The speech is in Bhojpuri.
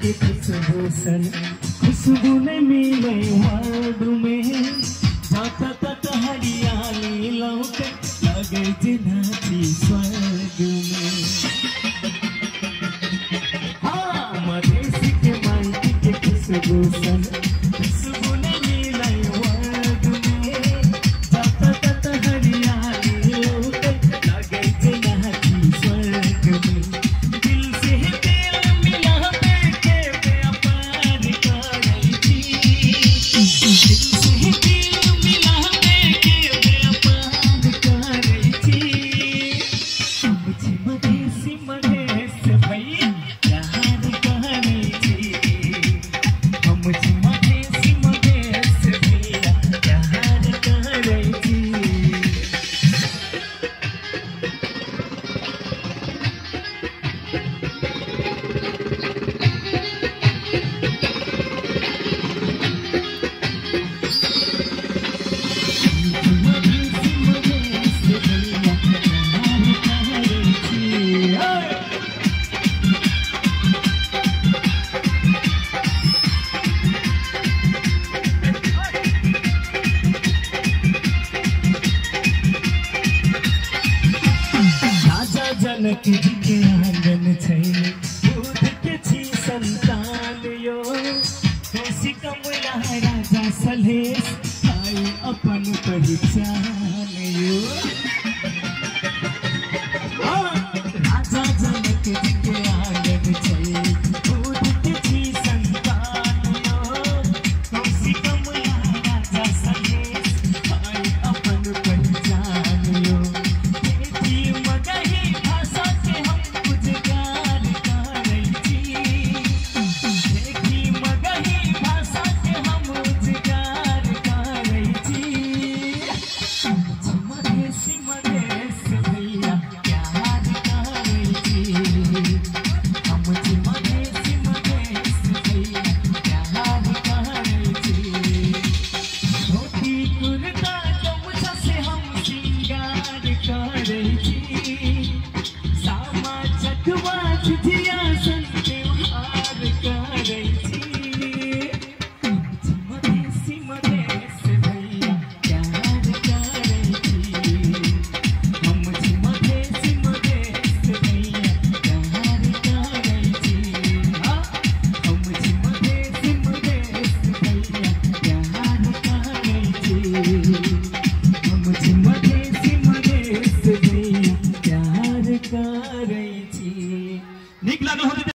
के खुशबू सन खुशबू ने मिले वर्ड में जाता तक हरियाली लौके लगे जिनाती स्वर्ग में। हाँ मधेसी के माइकी के खुशबू सन खुशबू ने मिले वर्ड में जाता तक हरियाली लौके लगे जिनाती स्वर्ग में। दिल से दिल मिला के व्यापार कर थी, दिल से दिल मिला के व्यापार कर थी। मुझे मधेसी मधेस भैया प्यार कर थी, मुझे मधेसी मधेस भैया प्यार कर थी। जनक जी के आंगन छैले दूध के छी संतान यो, कैसी कमला राजा सलेश आई अपन पहचान यो। राजा जनक जी के आंगन छैले दूध के छी संतान यो, कैसी कमला राजा सलेश आई अपन पहचान यो। निकला नहीं होते।